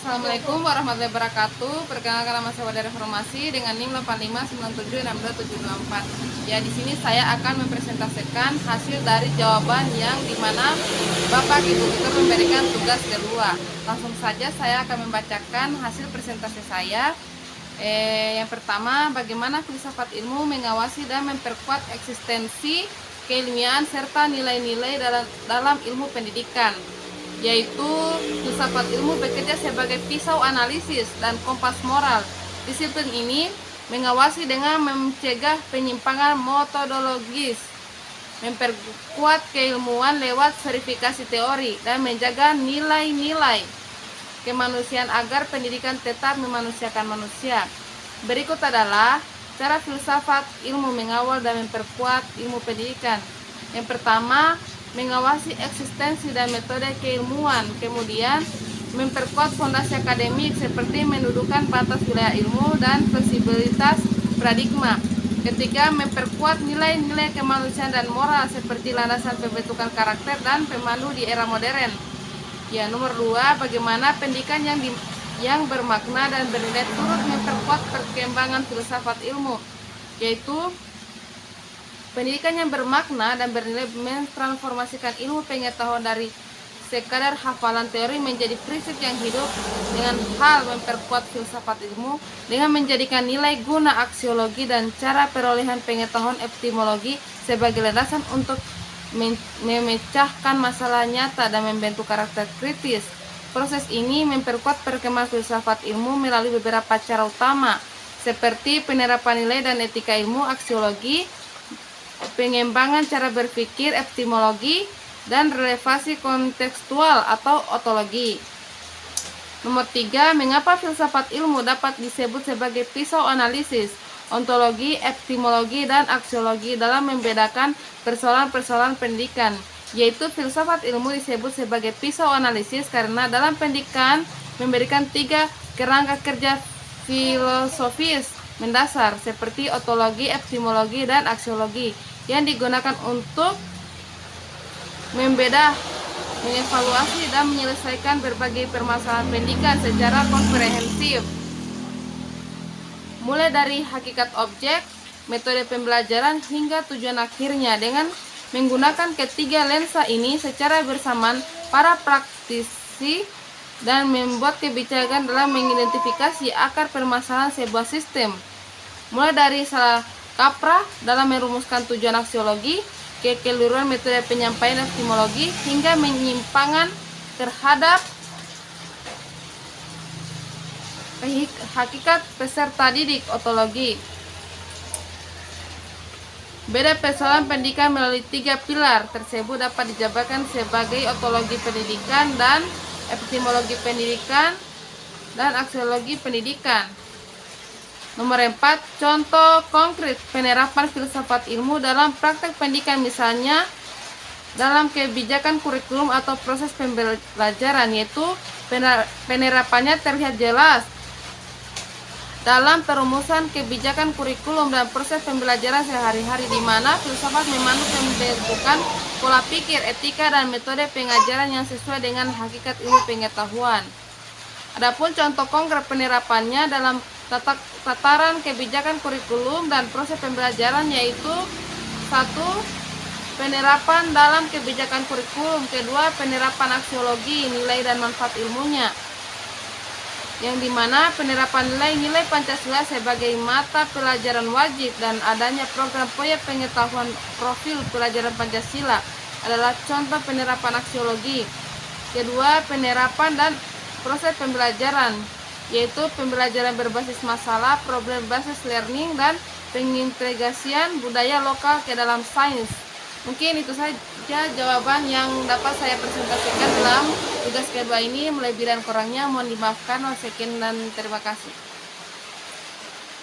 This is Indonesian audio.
Assalamualaikum warahmatullahi wabarakatuh. Perkenalkan nama saya Wadar Reformasi dengan NIM 85976264. Ya, di sini saya akan mempresentasikan hasil dari jawaban yang dimana Bapak Ibu kita memberikan tugas kedua. Langsung saja saya akan membacakan hasil presentasi saya. Yang pertama, bagaimana filsafat ilmu mengawasi dan memperkuat eksistensi keilmian serta nilai-nilai dalam ilmu pendidikan, yaitu filsafat ilmu bekerja sebagai pisau analisis dan kompas moral. Disiplin ini mengawasi dengan mencegah penyimpangan metodologis, memperkuat keilmuan lewat verifikasi teori, dan menjaga nilai-nilai kemanusiaan agar pendidikan tetap memanusiakan manusia. Berikut adalah cara filsafat ilmu mengawal dan memperkuat ilmu pendidikan. Yang pertama, mengawasi eksistensi dan metode keilmuan, kemudian memperkuat fondasi akademik seperti mendudukan batas wilayah ilmu dan fleksibilitas paradigma. Ketiga, memperkuat nilai-nilai kemanusiaan dan moral seperti landasan pembentukan karakter dan pemandu di era modern. Ya, nomor 2, bagaimana pendidikan yang bermakna dan bernilai turut memperkuat perkembangan filsafat ilmu, yaitu pendidikan yang bermakna dan bernilai mentransformasikan ilmu pengetahuan dari sekadar hafalan teori menjadi prinsip yang hidup, dengan hal memperkuat filsafat ilmu dengan menjadikan nilai guna aksiologi dan cara perolehan pengetahuan epistemologi sebagai landasan untuk memecahkan masalah nyata dan membentuk karakter kritis. Proses ini memperkuat perkembangan filsafat ilmu melalui beberapa cara utama, seperti penerapan nilai dan etika ilmu aksiologi, pengembangan cara berpikir epistemologi, dan relevansi kontekstual atau ontologi. Nomor 3, mengapa filsafat ilmu dapat disebut sebagai pisau analisis, ontologi, epistemologi, dan aksiologi dalam membedakan persoalan-persoalan pendidikan, yaitu filsafat ilmu disebut sebagai pisau analisis karena dalam pendidikan memberikan 3 kerangka kerja filosofis mendasar seperti ontologi, epistemologi, dan aksiologi yang digunakan untuk mengevaluasi dan menyelesaikan berbagai permasalahan pendidikan secara komprehensif, mulai dari hakikat objek, metode pembelajaran, hingga tujuan akhirnya. Dengan menggunakan ketiga lensa ini secara bersamaan, para praktisi dan membuat kebijakan dalam mengidentifikasi akar permasalahan sebuah sistem, mulai dari salah kaprah dalam merumuskan tujuan aksiologi, kekeliruan metode penyampaian epistemologi, hingga penyimpangan terhadap hakikat peserta didik ontologi. Beda persoalan pendidikan melalui 3 pilar tersebut dapat dijabarkan sebagai ontologi pendidikan dan epistemologi pendidikan dan aksiologi pendidikan. Nomor 4, contoh konkret penerapan filsafat ilmu dalam praktek pendidikan, misalnya dalam kebijakan kurikulum atau proses pembelajaran, yaitu penerapannya terlihat jelas dalam perumusan kebijakan kurikulum dan proses pembelajaran sehari-hari, di mana filsafat memandu pembentukan pola pikir, etika, dan metode pengajaran yang sesuai dengan hakikat ilmu pengetahuan. Adapun contoh konkret penerapannya dalam tataran kebijakan kurikulum dan proses pembelajaran, yaitu 1. Penerapan dalam kebijakan kurikulum. 2. Penerapan aksiologi, nilai dan manfaat ilmunya, yang dimana penerapan nilai-nilai Pancasila sebagai mata pelajaran wajib dan adanya program proyek pengetahuan profil pelajaran Pancasila adalah contoh penerapan aksiologi. 2. Penerapan dan proses pembelajaran, yaitu pembelajaran berbasis masalah, problem basis learning, dan pengintegrasian budaya lokal ke dalam sains. Mungkin itu saja jawaban yang dapat saya presentasikan dalam tugas kedua ini. Lebih dan kurangnya mohon dimaafkan. Sekian dan terima kasih.